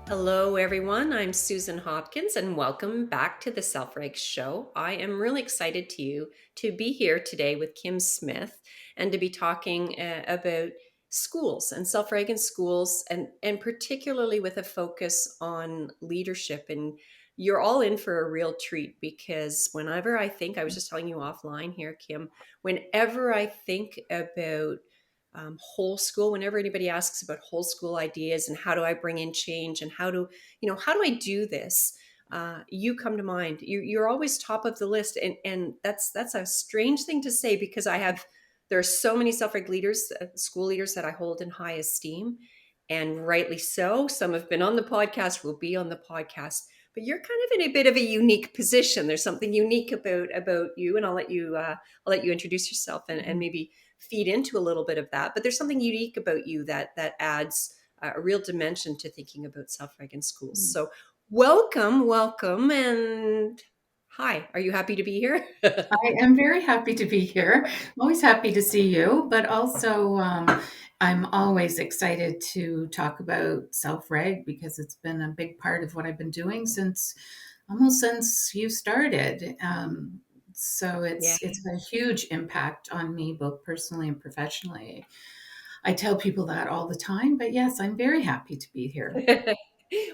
Hello, everyone. I'm Susan Hopkins, and welcome back to the Self-Reg Show. I am really excited to be here today with Kim Smith and to be talking about schools and self-reg in schools, and particularly with a focus on leadership. And you're all in for a real treat because whenever I was just telling you offline here, Kim, whenever I think about whole school, whenever anybody asks about whole school ideas and how do I bring in change and how do I do this, you come to mind. You're always top of the list, and that's a strange thing to say because there are so many self-reg leaders, school leaders that I hold in high esteem, and rightly so. Some have been on the podcast, will be on the podcast, but you're kind of in a bit of a unique position. There's something unique about you, and I'll let you introduce yourself and maybe feed into a little bit of that. But there's something unique about you that adds a real dimension to thinking about self-reg in schools. So welcome, and hi. Are you happy to be here? I am very happy to be here. I'm always happy to see you, but also I'm always excited to talk about self-reg because it's been a big part of what I've been doing since you started. So Yeah. it's a huge impact on me, both personally and professionally. I tell people that all the time, but yes, I'm very happy to be here.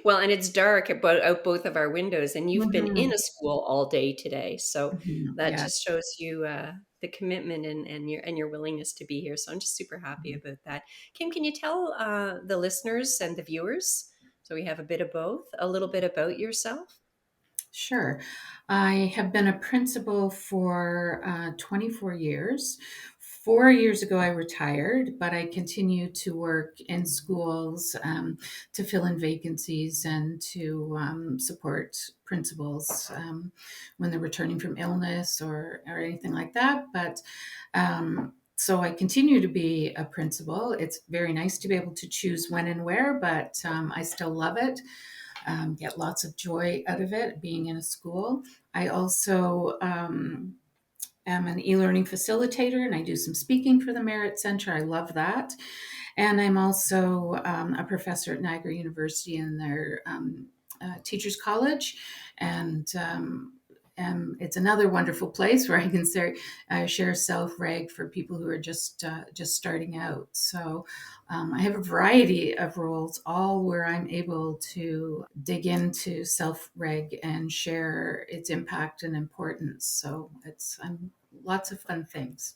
Well, and it's dark out both of our windows, and you've been in Hmm. a school all day today, so that Yeah. just shows you the commitment and your willingness to be here. So I'm just super happy about that. Kim, can you tell the listeners and the viewers, so we have a bit of both, a little bit about yourself? Sure. I have been a principal for 24 years. 4 years ago, I retired, but I continue to work in schools to fill in vacancies and to support principals when they're returning from illness or anything like that. So I continue to be a principal. It's very nice to be able to choose when and where, but I still love it, get lots of joy out of it, being in a school. I also am an e-learning facilitator and I do some speaking for the MEHRIT Centre. I love that. And I'm also a professor at Niagara University in their Teachers College. And it's another wonderful place where I can share self-reg for people who are just starting out. So I have a variety of roles, all where I'm able to dig into self-reg and share its impact and importance. So it's lots of fun things.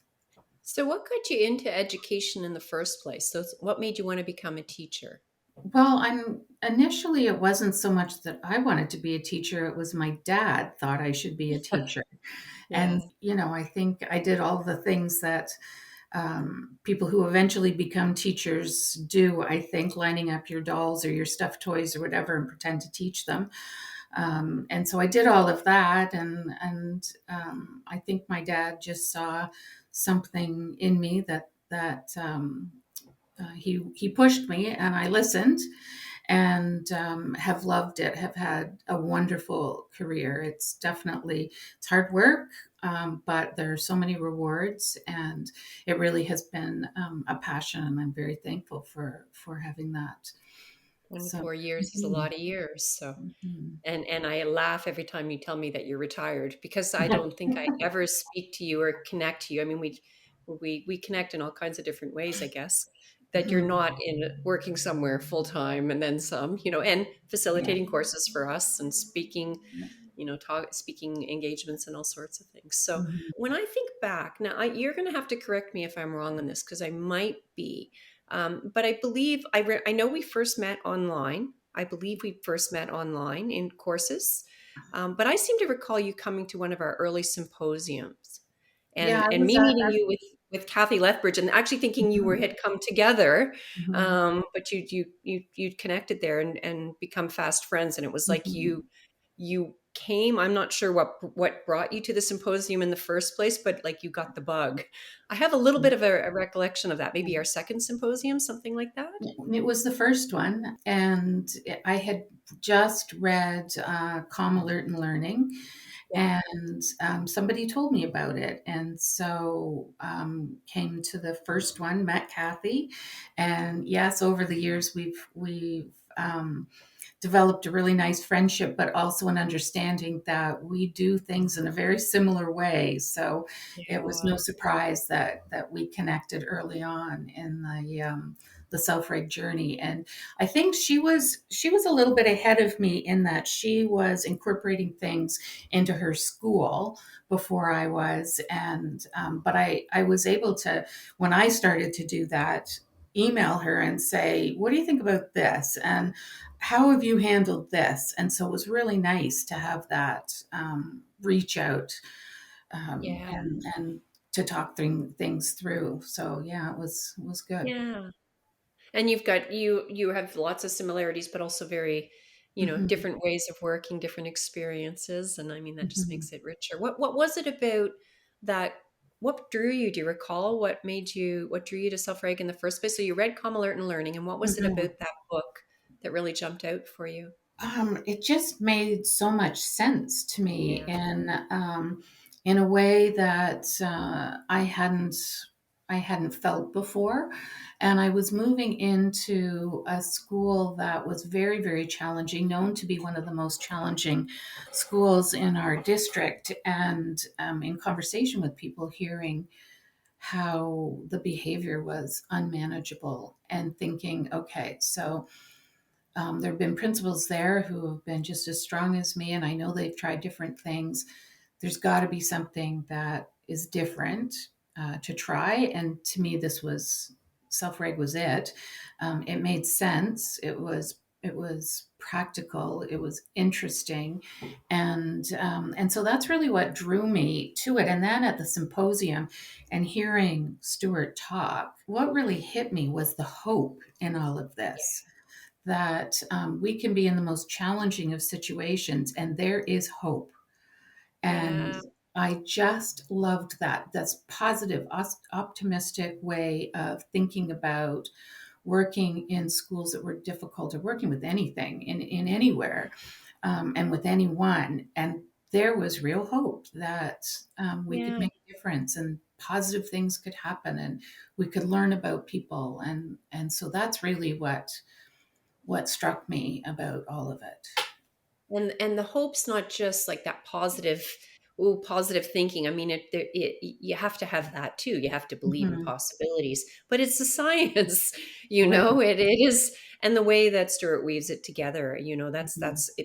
So, what got you into education in the first place? So, what made you want to become a teacher? Well, I'm initially it wasn't so much that I wanted to be a teacher, it was my dad thought I should be a teacher. And, Yeah. I think I did all the things that people who eventually become teachers do, I think, lining up your dolls or your stuffed toys or whatever and pretend to teach them. And so I did all of that. And I think my dad just saw something in me that he pushed me and I listened and have loved it, have had a wonderful career. It's hard work, but there are so many rewards and it really has been a passion and I'm very thankful for having that. So 24 years is a mhm, lot of years. So, mhm. and I laugh every time you tell me that you're retired because I don't think I ever speak to you or connect to you. I mean, we connect in all kinds of different ways, I guess. That you're Mhm. not in working somewhere full time and then some, and Yeah. facilitating courses for us and speaking, speaking engagements and all sorts of things. So Mhm. when I think back now, you're going to have to correct me if I'm wrong on this because I might be. But I believe I know we first met online. I believe we first met online in courses. But I seem to recall you coming to one of our early symposiums, Yeah, and I and was me at meeting you with Kathy Lethbridge, and actually thinking you were mhm, had come together, mhm, but you'd connected there and become fast friends, and it was like mhm. you came. I'm not sure what brought you to the symposium in the first place, but like you got the bug. I have a little bit of a recollection of that. Maybe our second symposium, something like that. It was the first one, and I had just read Calm, Alert, and Learning, Yeah. and somebody told me about it, and so came to the first one, met Kathy, and yes, over the years we've developed a really nice friendship, but also an understanding that we do things in a very similar way. So it was no Yeah. surprise that we connected early on in the self-reg journey. And I think she was a little bit ahead of me in that she was incorporating things into her school before I was. And but I was able to, when I started to do that, email her and say, what do you think about this? And how have you handled this? And so it was really nice to have that reach out Yeah. and to talk things through. So yeah, it was good. Yeah. And you have lots of similarities, but also very, Hmm. different ways of working, different experiences, and I mean that just Hmm. makes it richer. What was it about that? What drew you? Do you recall what drew you to Self-Reg in the first place? So you read Calm, Alert, and Learning, and what was it Hmm. about that book that really jumped out for you? It just made so much sense to me Yeah, in a way that I hadn't felt before. And I was moving into a school that was very, very challenging, known to be one of the most challenging schools in our district. And in conversation with people, hearing how the behavior was unmanageable and thinking, okay, so there have been principals there who have been just as strong as me, and I know they've tried different things. There's got to be something that is different to try. And to me, this was self-reg was it. It made sense. It was practical. It was interesting, and so that's really what drew me to it. And then at the symposium, and hearing Stuart talk, what really hit me was the hope in all of this, that we can be in the most challenging of situations and there is hope. And yeah, I just loved that. That's positive, optimistic way of thinking about working in schools that were difficult, or working with anything in anywhere, and with anyone. And there was real hope that we could yeah. make a difference and positive things could happen and we could learn about people. And so that's really what struck me about all of it. And the hope's not just like that positive, positive thinking. I mean, you have to have that too. You have to believe in Mhm. possibilities, but it's a science, Right. it is. And the way that Stuart weaves it together, Mhm.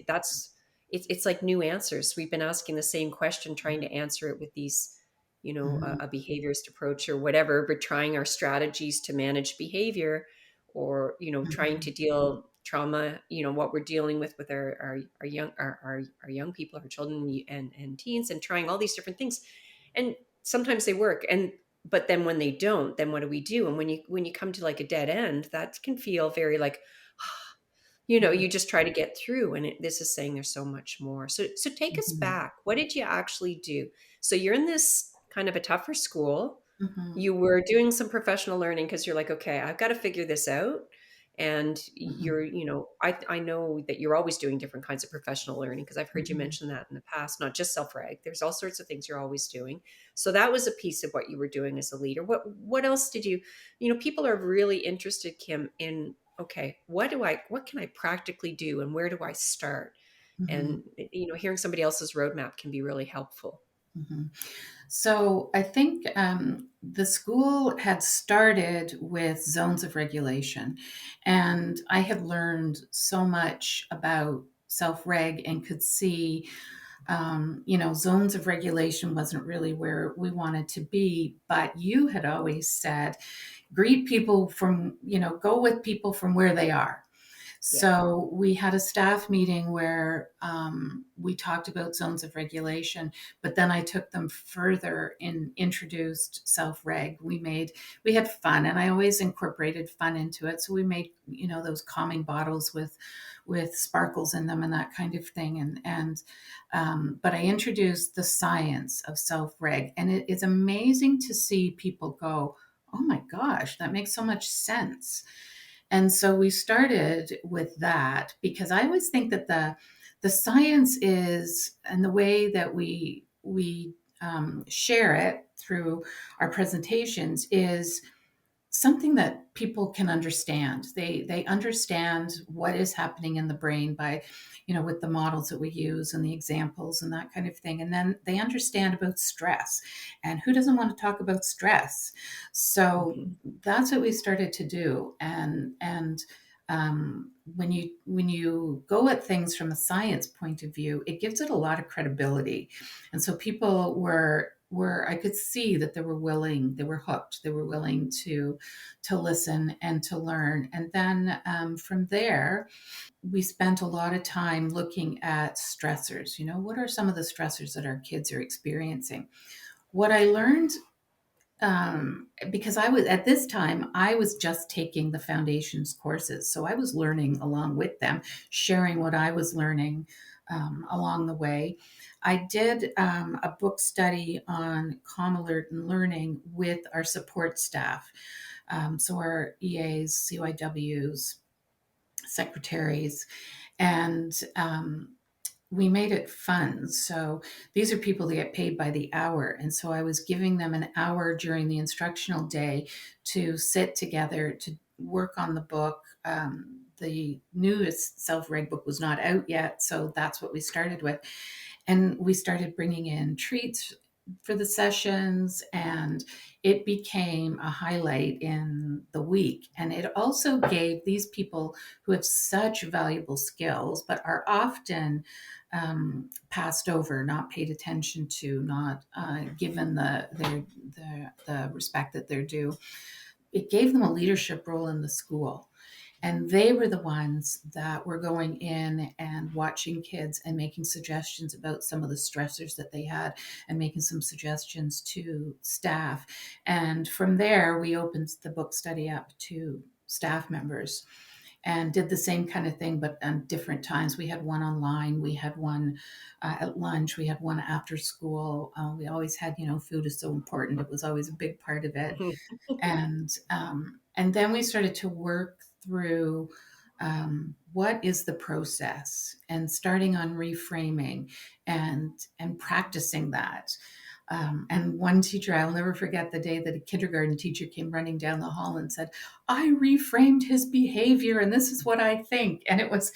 it's like new answers. We've been asking the same question, trying to answer it with these, Mhm. a behaviorist approach or whatever, but trying our strategies to manage behavior, or trying Mhm. to deal trauma, what we're dealing with our young people, our children and teens, and trying all these different things. And sometimes they work, but then when they don't, then what do we do? And when you come to like a dead end, that can feel very like, Mhm. you just try to get through. And this is saying there's so much more. So take us Mhm. back. What did you actually do? So you're in this kind of a tougher school. Mhm. You were doing some professional learning because you're like, okay, I've got to figure this out. And Mhm. I know that you're always doing different kinds of professional learning, because I've heard you Mhm. mention that in the past, not just self-reg. There's all sorts of things you're always doing. So that was a piece of what you were doing as a leader. What else did people are really interested, Kim, in, okay, what can I practically do, and where do I start? Mhm. And hearing somebody else's roadmap can be really helpful. Mhm. So I think the school had started with zones of regulation, and I had learned so much about self-reg and could see, zones of regulation wasn't really where we wanted to be. But you had always said, greet people from, go with people from where they are. Yeah. So we had a staff meeting where we talked about zones of regulation, but then I took them further and introduced self-reg. We had fun, and I always incorporated fun into it. So we made, those calming bottles with sparkles in them and that kind of thing. But I introduced the science of self-reg, and it is amazing to see people go, "Oh my gosh, that makes so much sense." And so we started with that because I always think that the science is, and the way that we share it through our presentations is something that people can understand. They understand what is happening in the brain by, with the models that we use and the examples and that kind of thing. And then they understand about stress. And who doesn't want to talk about stress? So Mhm. that's what we started to do. And when you go at things from a science point of view, it gives it a lot of credibility. And so people were I could see that they were hooked, they were willing to listen and to learn. And then from there, we spent a lot of time looking at stressors. What are some of the stressors that our kids are experiencing? What I learned, because I was at this time, I was just taking the foundations courses. So I was learning along with them, sharing what I was learning along the way. I did a book study on Calm Alert and Learning with our support staff. So our EAs, CYWs, secretaries, and we made it fun. So these are people that get paid by the hour. And so I was giving them an hour during the instructional day to sit together to work on the book. The newest Self-Reg book was not out yet. So that's what we started with. And we started bringing in treats for the sessions, and it became a highlight in the week. And it also gave these people who have such valuable skills but are often passed over, not paid attention to, not given the respect that they're due. It gave them a leadership role in the school. And they were the ones that were going in and watching kids and making suggestions about some of the stressors that they had and making some suggestions to staff. And from there, we opened the book study up to staff members and did the same kind of thing, but on different times. We had one online, we had one at lunch, we had one after school. We always had, food is so important. It was always a big part of it. And then we started to work through what is the process, and starting on reframing and practicing that. And one teacher, I'll never forget the day that a kindergarten teacher came running down the hall and said, "I reframed his behavior, and this is what I think." And it was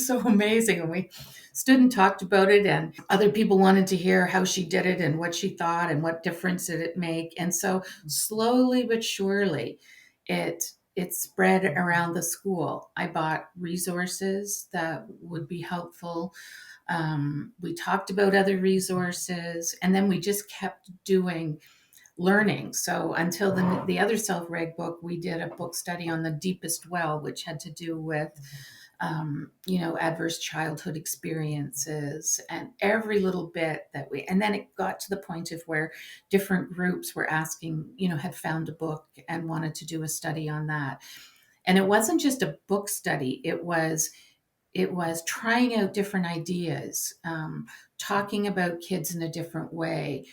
so amazing. And we stood and talked about it, and other people wanted to hear how she did it and what she thought and what difference did it make. And so slowly but surely, it spread around the school. I bought resources that would be helpful. We talked about other resources, and then we just kept doing learning. So until the other Self-Reg book, we did a book study on the deepest well, which had to do with adverse childhood experiences and every little bit and then it got to the point of where different groups were asking, had found a book and wanted to do a study on that. And it wasn't just a book study, it was trying out different ideas, talking about kids in a different way,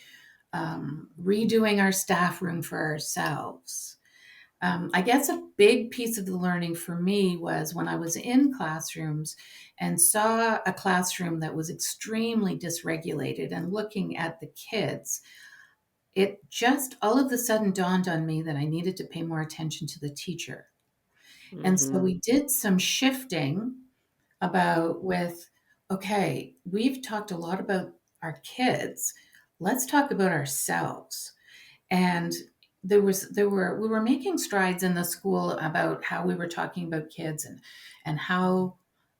redoing our staff room for ourselves. I guess a big piece of the learning for me was when I was in classrooms and saw a classroom that was extremely dysregulated and looking at the kids. It just all of a sudden dawned on me that I needed to pay more attention to the teacher. And so Mhm. we did some shifting about with, okay, we've talked a lot about our kids. Let's talk about ourselves. And we were making strides in the school about how we were talking about kids, and how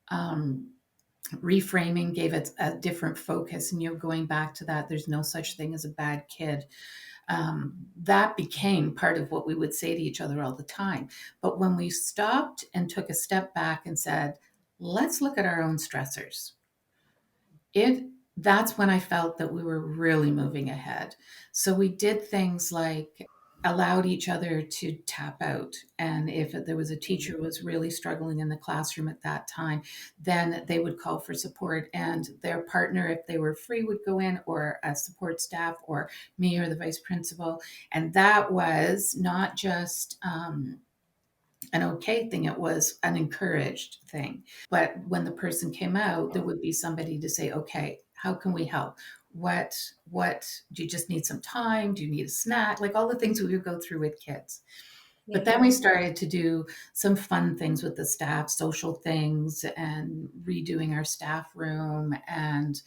um, reframing gave it a different focus. And going back to that, there's no such thing as a bad kid. That became part of what we would say to each other all the time. But when we stopped and took a step back and said, let's look at our own stressors, it that's when I felt that we were really moving ahead. So we did things like allowed each other to tap out. And if there was a teacher who was really struggling in the classroom at that time, then they would call for support, and their partner, if they were free, would go in, or a support staff, or me or the vice principal. And that was not just an okay thing, it was an encouraged thing. But when the person came out, there would be somebody to say, okay, how can we help? What do you just need some time? Do you need a snack? Like all the things we would go through with kids. But then we Yeah. started to do some fun things with the staff, social things, and redoing our staff room. And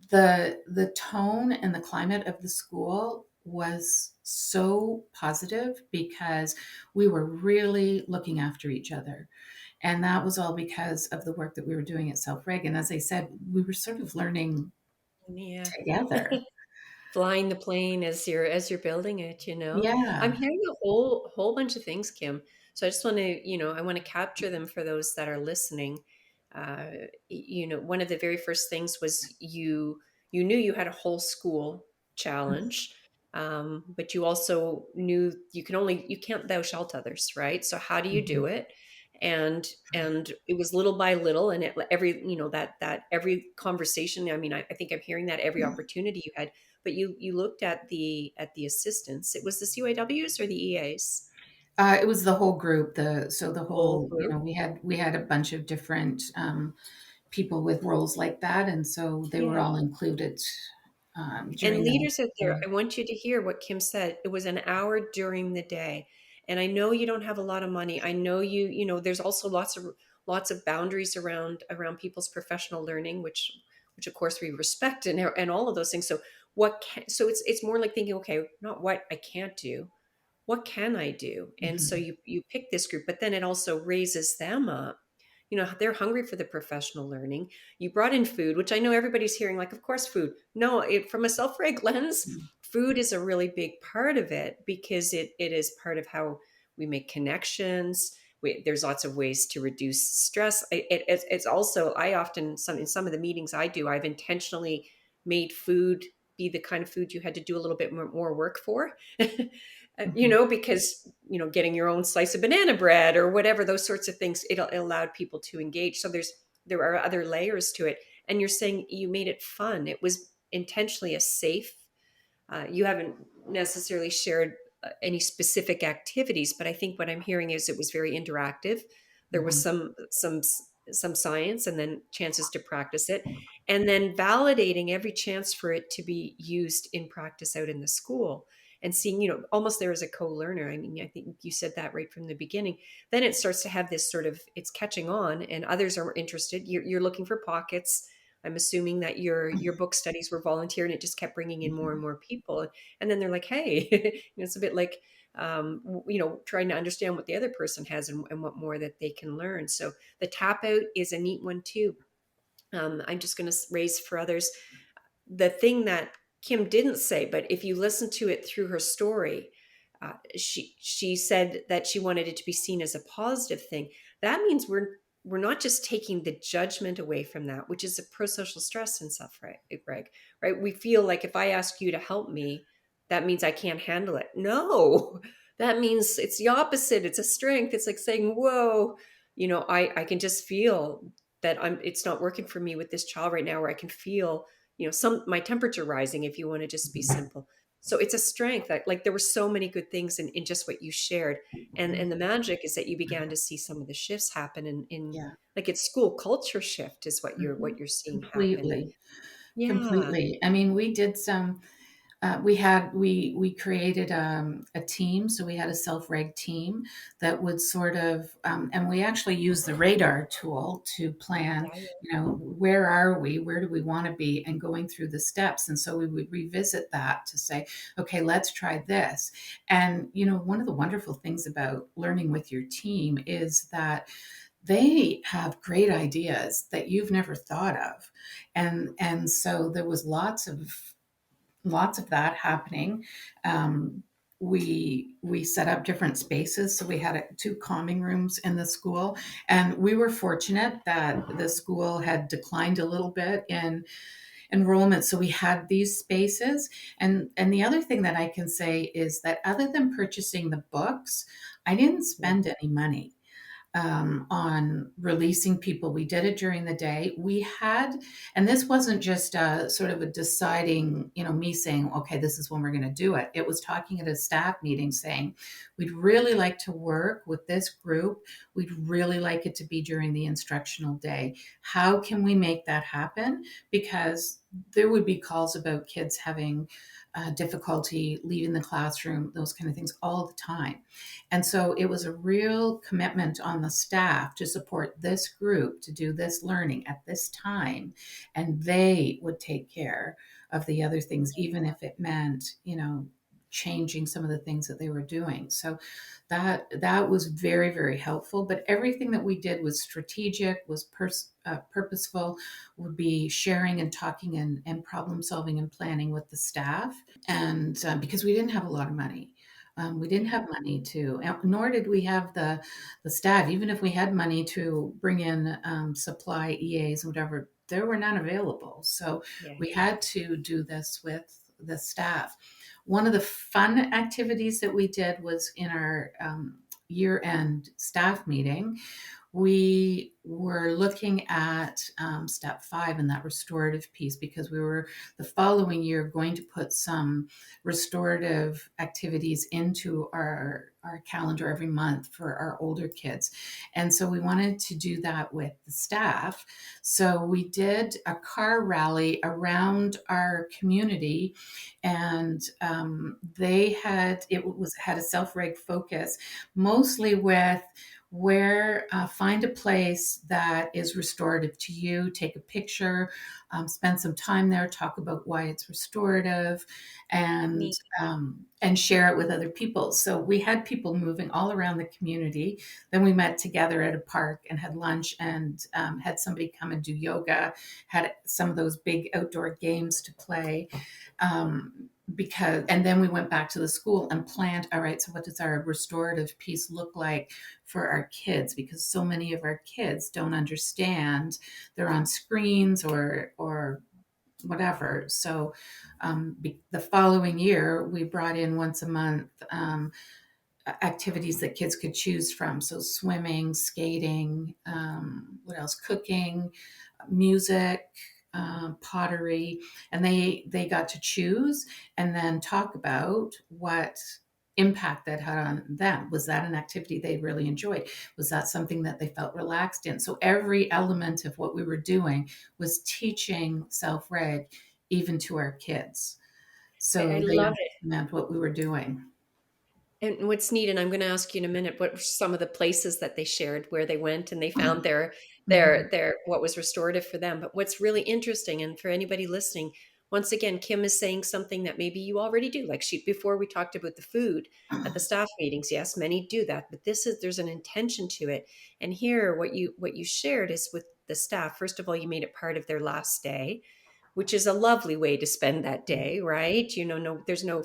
the tone and the climate of the school was so positive because we were really looking after each other. And that was all because of the work that we were doing at Self-Reg. And as I said, we were sort of learning Yeah. together. Flying the plane as you're building it, you know? I'm Yeah. hearing a whole bunch of things, Kim. So I just want to, I want to capture them for those that are listening. One of the very first things was you knew you had a whole school challenge, but you also knew you can't thou shalt others, right? So how do you do Mhm. it? And it was little by little, and every that every conversation. I mean, I think I'm hearing that every opportunity you had, but you looked at the assistants. It was the CYWs or the EAs? It was the whole group. The Whole whole, group. we had a bunch of different people with roles like that, and so they were Yeah. all included And during the. leaders out there, I want you to hear what Kim said. It was an hour during the day. And I know you don't have a lot of money. I know there's also lots of boundaries around people's professional learning, which of course we respect, and all of those things. So it's more like thinking, okay, not what I can't do, what can I do? And so Mhm, you pick this group, but then it also raises them up. They're hungry for the professional learning. You brought in food, which I know everybody's hearing, like, of course, food. No, from a self-reg lens, mhm, food is a really big part of it because it is part of how we make connections. There's lots of ways to reduce stress. It's also, I often, in some of the meetings I do, I've intentionally made food be the kind of food you had to do a little bit more work for. mhm, Because getting your own slice of banana bread or whatever, those sorts of things, it allowed people to engage. So there are other layers to it. And you're saying you made it fun. It was intentionally a safe. You haven't necessarily shared any specific activities, but I think what I'm hearing is it was very interactive. There was mhm, some science, and then chances to practice it, and then validating every chance for it to be used in practice out in the school, and seeing, almost there as a co-learner. I mean, I think you said that right from the beginning. Then it starts to have this sort of, it's catching on, and others are interested. You're looking for pockets. I'm assuming that your book studies were volunteer, and it just kept bringing in more and mhm, more people. And then they're like, hey, it's a bit like, trying to understand what the other person has, and what more that they can learn. So the tap out is a neat one too. I'm just going to raise for others the thing that Kim didn't say, but if you listen to it through her story, she said that she wanted it to be seen as a positive thing. That means we're not just taking the judgment away from that, which is a pro-social stress and stuff, right? We feel like if I ask you to help me, that means I can't handle it. No, that means it's the opposite. It's a strength. It's like saying, whoa, I can just feel that it's not working for me with this child right now, or I can feel some my temperature rising, if you want to just be mhm. simple. So it's a strength that, like, there were so many good things in just what you shared. And the magic is that you began to see some of the shifts happen in Yeah. like, it's school culture shift is what Mhm. you're seeing happen. Completely, Yeah. completely. I mean, we did some. We created a team, so we had a self-reg team that would sort of, and we actually used the radar tool to plan. Yeah. Where are we? Where do we want to be? And going through the steps. And so we would revisit that to say, okay, let's try this. And one of the wonderful things about learning with your team is that they have great ideas that you've never thought of, and so there was lots of that happening. We set up different spaces, so we had two calming rooms in the school, and we were fortunate that the school had declined a little bit in enrollment, so we had these spaces. And the other thing that I can say is that other than purchasing the books, I didn't spend any money on releasing people. We did it during the day. And this wasn't just sort of a deciding, me saying, okay, this is when we're going to do it. It was talking at a staff meeting saying, we'd really like to work with this group. We'd really like it to be during the instructional day. How can we make that happen? Because there would be calls about kids having difficulty leaving the classroom, those kind of things all the time. And so it was a real commitment on the staff to support this group to do this learning at this time. And they would take care of the other things, even if it meant, changing some of the things that they were doing. So that was very, very helpful. But everything that we did was strategic, was purposeful, would be sharing and talking and problem solving and planning with the staff. And because we didn't have a lot of money. We didn't have money to, nor did we have the staff. Even if we had money to bring in supply EAs and whatever, there were none available. So Yeah. we had to do this with the staff. One of the fun activities that we did was in our year-end staff meeting. We were looking at step 5 in that restorative piece, because we were the following year going to put some restorative activities into our calendar every month for our older kids. And so we wanted to do that with the staff. So we did a car rally around our community, and had a self-reg focus, mostly with where find a place that is restorative to you, take a picture, spend some time there, talk about why it's restorative, and Neat. share it with other people. So we had people moving all around the community. Then we met together at a park and had lunch, and had somebody come and do yoga, had some of those big outdoor games to play. And then we went back to the school and planned, all right, so what does our restorative piece look like for our kids? Because so many of our kids don't understand, they're on screens or whatever. So the following year, we brought in once a month activities that kids could choose from. So swimming, skating, what else? Cooking, music, pottery, and they got to choose and then talk about what impact that had on them. Was that an activity they really enjoyed? Was that something that they felt relaxed in? So every element of what we were doing was teaching self-reg even to our kids. I So they love it. understand what we were doing. And what's neat, and I'm going to ask you in a minute, what were some of the places that they shared where they went and they found Mhm. their what was restorative for them. But what's really interesting, and for anybody listening, once again, Kim is saying something that maybe you already do. Like before we talked about the food at the staff meetings. Yes, many do that, but there's an intention to it. And here, what you shared is with the staff. First of all, you made it part of their last day, which is a lovely way to spend that day, right? No, there's no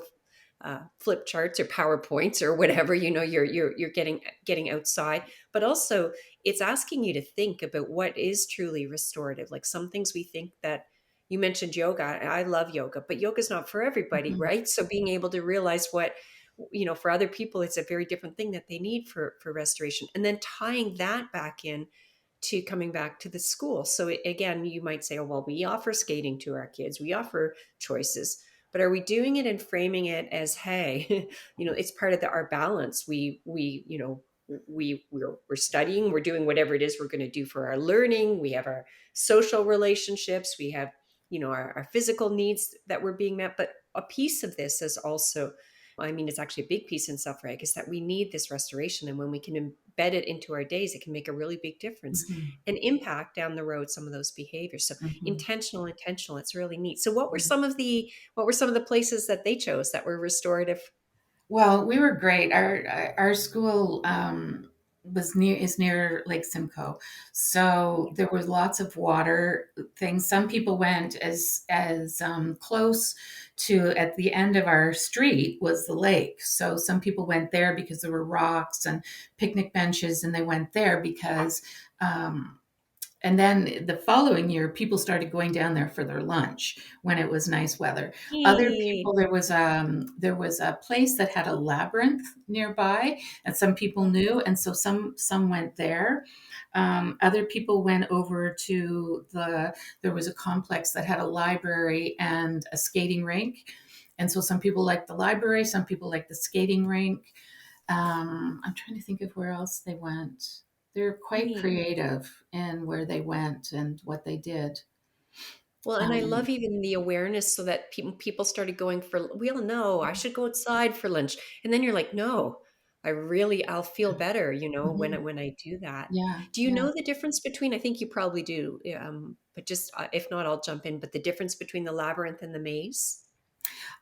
flip charts or PowerPoints or whatever. You're getting outside, but also it's asking you to think about what is truly restorative. Like some things we think that you mentioned yoga. I love yoga, but yoga's not for everybody, Mhm. right? So being able to realize what for other people, it's a very different thing that they need for restoration, and then tying that back in to coming back to the school. So again, you might say, oh, well, we offer skating to our kids, we offer choices, but are we doing it and framing it as, hey, it's part of our balance. We're studying, we're doing whatever it is we're going to do for our learning. We have our social relationships, we have, our physical needs that were being met. But a piece of this is also, I mean, it's actually a big piece in self-reg, is that we need this restoration. And when we can embed it into our days, it can make a really big difference Mhm. and impact down the road some of those behaviors. So Mhm. intentional, it's really neat. So what were some of the places that they chose that were restorative? Well, we were great. Our school is near Lake Simcoe, so there was lots of water things. Some people went as close to at the end of our street was the lake. So some people went there because there were rocks and picnic benches, and they went there because. And then the following year, people started going down there for their lunch when it was nice weather. Other Neat. people, there was a place that had a labyrinth nearby, and some people knew, and so some went there. Other people went over to there was a complex that had a library and a skating rink, and so some people liked the library, some people liked the skating rink. I'm trying to think of where else they went. They're quite Neat. creative in where they went and what they did. Well, and I love Um, even the awareness so that people started going for, we all know I should go outside for lunch. And then you're like, no, I'll feel better, when mhm. when I do that. Yeah, Do you yeah. know the difference between, I think you probably do, but just if not, I'll jump in, but the difference between the labyrinth and the maze?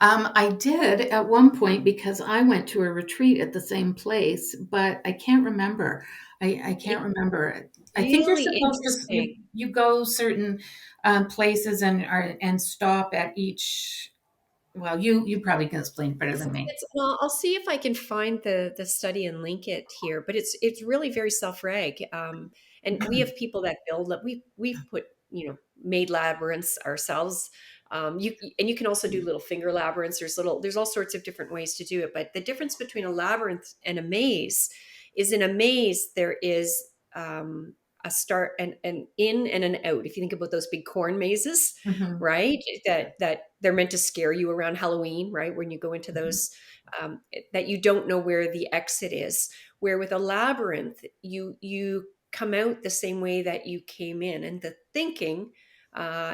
I did at one point because I went to a retreat at the same place, but I can't remember. I can't It's remember. I think you're really supposed to interesting. you go certain places and stop at each. Well, you probably can explain it better than me. Well, I'll see if I can find the study and link it here, but it's really very self-reg. And we Mhm, have people that build that we've put, made labyrinths ourselves. And you can also do little finger labyrinths. There's all sorts of different ways to do it. But the difference between a labyrinth and a maze is, in a maze there is a start and in and an out. If you think about those big corn mazes, mhm, right? That they're meant to scare you around Halloween, right? When you go into mhm. those, that you don't know where the exit is. Where with a labyrinth, you come out the same way that you came in, and the thinking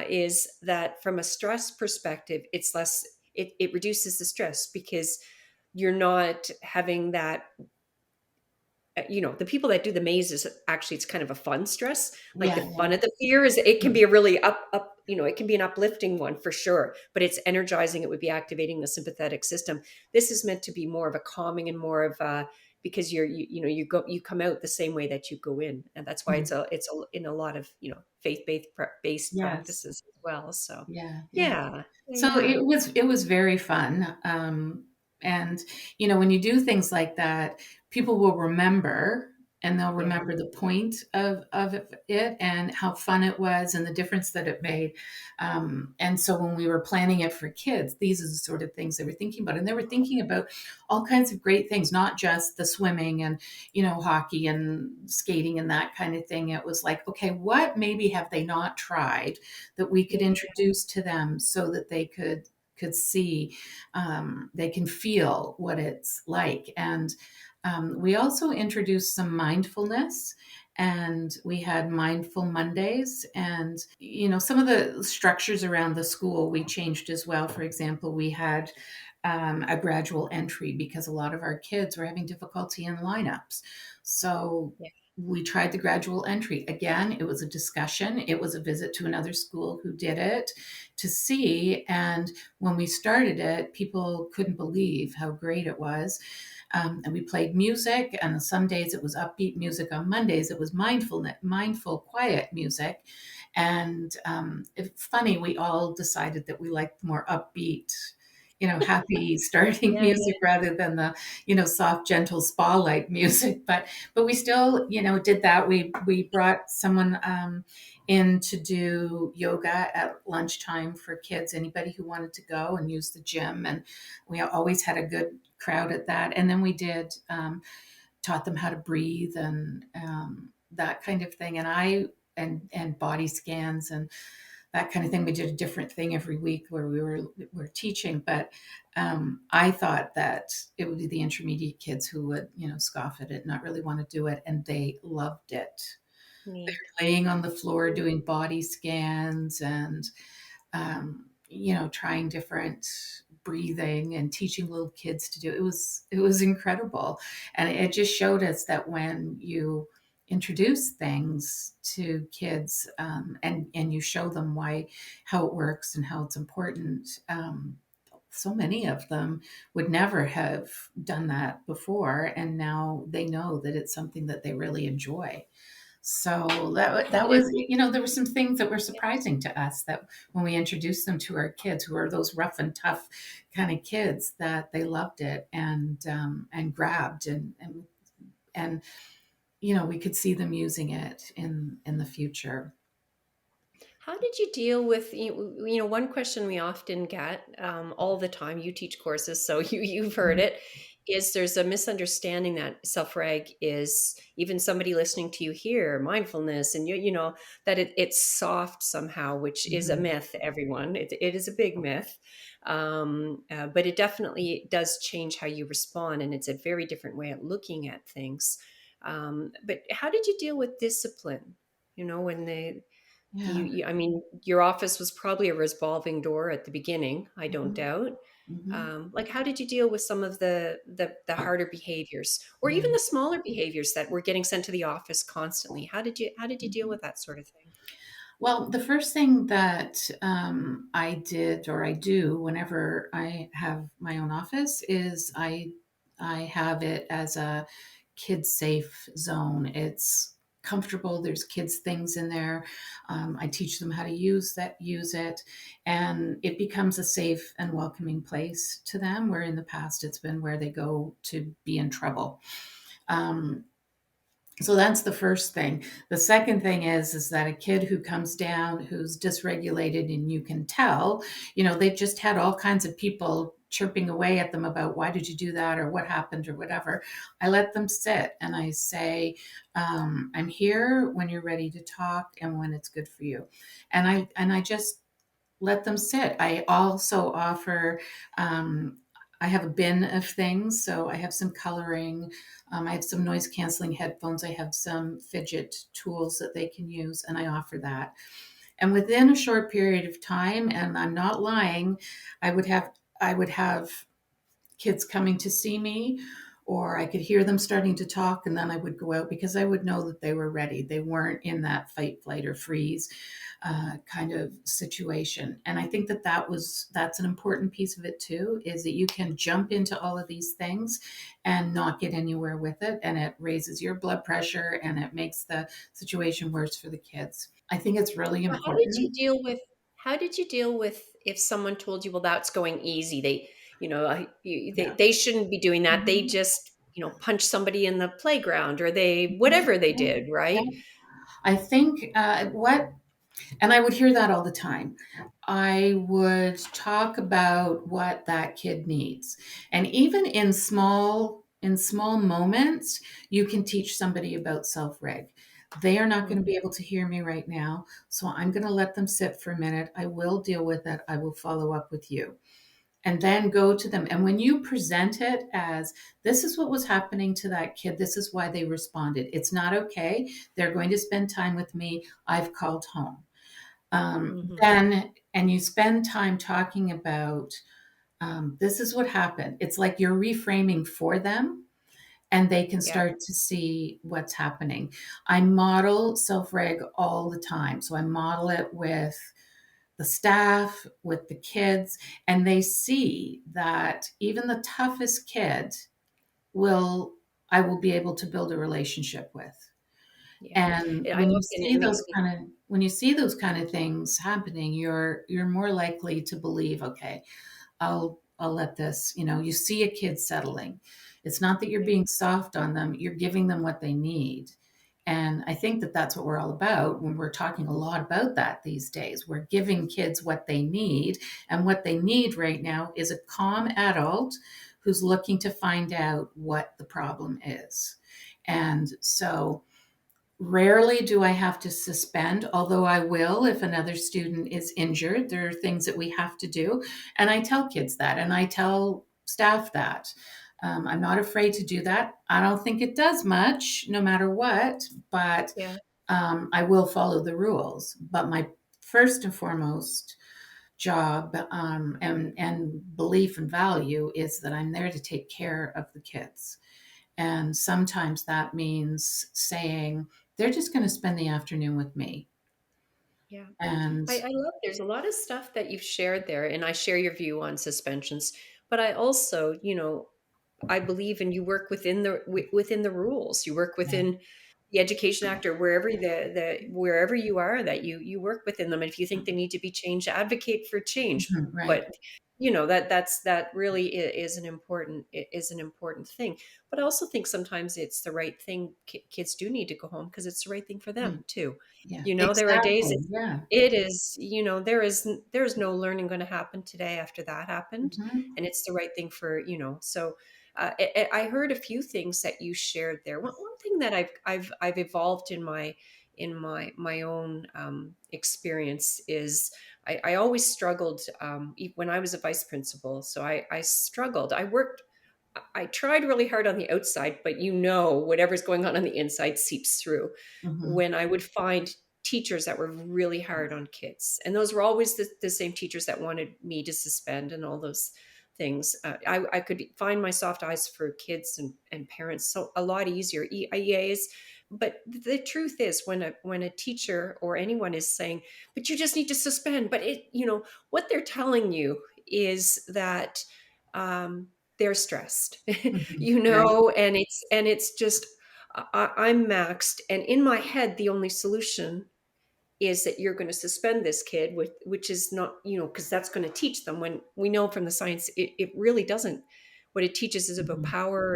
is that from a stress perspective, it's less. It reduces the stress because you're not having that. The people that do the mazes, actually it's kind of a fun stress. Like, the Yeah, fun yeah. of the fear is, it can Mhm. be a really up, it can be an uplifting one for sure, but it's energizing. It would be activating the sympathetic system. This is meant to be more of a calming and more of a, because you come out the same way that you go in, and that's why Mhm. in a lot of faith based Yes. practices as well. So Yeah, yeah. yeah, So yeah, it was very fun, and, when you do things like that, people will remember, and they'll yeah, remember the point of it and how fun it was and the difference that it made, and so when we were planning it for kids, these are the sort of things they were thinking about, and they were thinking about all kinds of great things, not just the swimming and, hockey and skating and that kind of thing. It was like, "Okay, what maybe have they not tried that we could yeah, introduce to them so that they could see, they can feel what it's like." And we also introduced some mindfulness, and we had mindful Mondays, and some of the structures around the school we changed as well. For example, we had a gradual entry because a lot of our kids were having difficulty in lineups. So yeah. we tried the gradual entry. Again, it was a discussion. It was a visit to another school who did it to see. And when we started it, people couldn't believe how great it was. And we played music, and some days it was upbeat music. On Mondays, it was mindful, quiet music. And it's funny, we all decided that we liked more upbeat, happy starting Yeah, music rather than the, soft, gentle spa-like music. But we still, did that. We brought someone in to do yoga at lunchtime for kids, anybody who wanted to go and use the gym, and we always had a good crowd at that. And then we did taught them how to breathe and that kind of thing. And body scans and that kind of thing. We did a different thing every week where we were teaching, but I thought that it would be the intermediate kids who would, scoff at it, not really want to do it, and they loved it. neat. Laying on the floor doing body scans and trying different breathing and teaching little kids to do it was incredible. And it just showed us that when you introduce things to kids, and you show them how it works and how it's important, so many of them would never have done that before, and now they know that it's something that they really enjoy. So that And it, was, there were some things that were surprising to us, that when we introduced them to our kids, who are those rough and tough kind of kids, that they loved it and grabbed and we could see them using it in the future. How did you deal with, one question we often get, all the time? You teach courses, so you've heard Mhm. it. Is there's a misunderstanding that self-reg is, even somebody listening to you here, mindfulness, and that it's soft somehow, which is a Mhm. myth. Everyone, it is a big myth, but it definitely does change how you respond, and it's a very different way of looking at things. But how did you deal with discipline? When they Yeah. I mean, your office was probably a revolving door at the beginning, I don't Mhm. doubt. Mhm. Like, how did you deal with some of the harder behaviors, or Yeah. even the smaller behaviors that were getting sent to the office constantly? How did you deal Mhm. with that sort of thing? Well, the first thing that I did or I do whenever I have my own office is I have it as a kid safe zone. It's comfortable. There's kids things in there. I teach them how to use it, and it becomes a safe and welcoming place to them. Where in the past it's been where they go to be in trouble. Um, so that's the first thing. The second thing is that a kid who comes down who's dysregulated and you can tell, they've just had all kinds of people chirping away at them about why did you do that or what happened or whatever. I let them sit and I say, I'm here when you're ready to talk and when it's good for you. And I just let them sit. I also offer, I have a bin of things. So I have some coloring, I have some noise canceling headphones, I have some fidget tools that they can use, and I offer that. And within a short period of time, and I'm not lying, I would have I would have kids coming to see me, or I could hear them starting to talk, and then I would go out because I would know that they were ready. They weren't in that fight, flight, or freeze kind of situation. And I think that that's an important piece of it too, is that you can jump into all of these things and not get anywhere with it, and it raises your blood pressure and it makes the situation worse for the kids. I think it's really So important. how did you deal with if someone told you, well, that's going easy? Yeah. They shouldn't be doing that. They Mhm. just, punch somebody in the playground, or they Mhm. whatever they Yeah. did, Yeah. right? I think and I would hear that all the time. I would talk about what that kid needs. And even in small moments, you can teach somebody about self-reg. They are not going to Mhm. be able to hear me right now, so I'm going to let them sit for a minute. I will deal with it. I will follow up with you. And then go to them. And when you present it as this is what was happening to that kid, this is why they responded. It's not okay. They're going to spend time with me. I've called home. Mhm. Then, and you spend time talking about this is what happened. It's like you're reframing for them and they can Yeah. start to see what's happening. I model self reg all the time. So I model it with the staff, with the kids, and they see that even the toughest kid will, I will be able to build a relationship with. Yeah. And I when you often, see those kind of things happening, you're more likely to believe, okay, I'll let this, you see a kid settling. It's not that you're yeah. being soft on them, you're giving them what they need. And I think that that's what we're all about when we're talking a lot about that these days. We're giving kids what they need, and what they need right now is a calm adult who's looking to find out what the problem is. And so rarely do I have to suspend, although I will if another student is injured. There are things that we have to do. And I tell kids that, and I tell staff that. I'm not afraid to do that. I don't think it does much, no matter what, but Yeah. I will follow the rules. But my first and foremost job and belief and value is that I'm there to take care of the kids. And sometimes that means saying, they're just going to spend the afternoon with me. Yeah. And I love there's a lot of stuff that you've shared there, and I share your view on suspensions. But I also, I believe in you work within the rules. You work yeah, within the Education Act, or wherever you are, that you work within them. And if you think they need to be changed, advocate for change. mhm, right. But that really is an important thing. But I also think sometimes it's the right thing. Kids do need to go home because it's the right thing for Yeah, them too. yeah, There are days exactly. Yeah. it is, there is no learning going to happen today after that happened, Hmm. and it's the right thing for, so I heard a few things that you shared there. One thing that I've evolved in my own experience is I always struggled, when I was a vice principal. So I struggled. I tried really hard on the outside, but whatever's going on the inside seeps through. Hmm. When I would find teachers that were really hard on kids, and those were always the same teachers that wanted me to suspend and all those things. I could find my soft eyes for kids and parents so a lot easier. EAs, but the truth is, when a teacher or anyone is saying, "But you just need to suspend," but what they're telling you is that they're stressed, Mhm. Right. and it's just I'm maxed, and in my head, the only solution is that you're going to suspend this kid, which is not, because that's going to teach them, when we know from the science it really doesn't. What it teaches is about Mhm. power.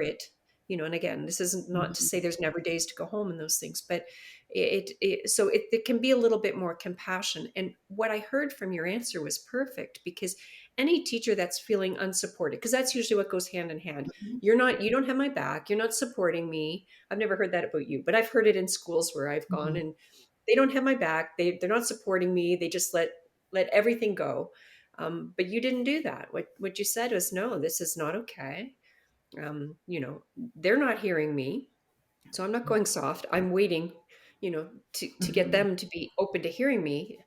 And again, this isn't not to say Mhm. there's never days to go home and those things, but it can be a little bit more compassion. And what I heard from your answer was perfect, because any teacher that's feeling unsupported, because that's usually what goes hand in hand. Mhm. You don't have my back, you're not supporting me. I've never heard that about you, but I've heard it in schools where I've gone, Mhm. and they don't have my back. They're not supporting me. They just let everything go. But you didn't do that. What you said was, no, this is not okay. They're not hearing me, so I'm not going soft. I'm waiting, to get Mhm. them to be open to hearing me.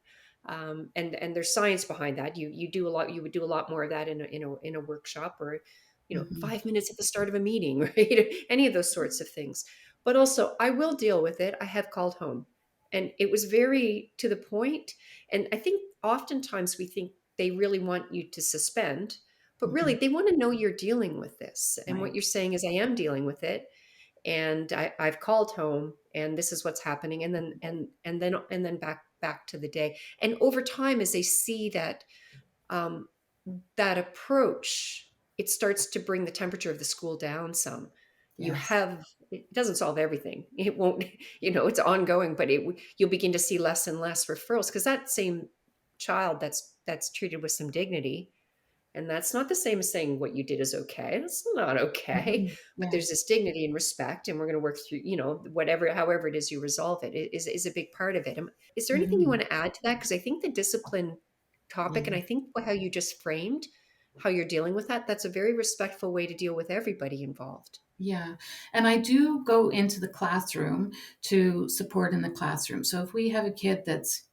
And there's science behind that. You would do a lot more of that in a workshop, or Mhm. 5 minutes at the start of a meeting, right? Any of those sorts of things. But also, I will deal with it. I have called home, and it was very to the point. And I think oftentimes we think they really want you to suspend, but really Mhm. they want to know you're dealing with this. And what Right. you're saying is, I am dealing with it, and I've called home, and this is what's happening, and then back to the day. And over time, as they see um, that approach, it starts to bring the temperature of the school down some. Yes. It doesn't solve everything. It won't, it's ongoing, but you'll begin to see less and less referrals, because that same child that's treated with some dignity, and that's not the same as saying what you did is okay. That's not okay. Mhm. But there's Yes. this dignity and respect, and we're going to work through, however it is you resolve it, is a big part of it. Is there anything you Mhm. want to add to that? Because I think the discipline topic, and Yeah. I think how you just framed how you're dealing with that's a very respectful way to deal with everybody involved. Yeah. And I do go into the classroom to support in the classroom. So if we have a kid that's,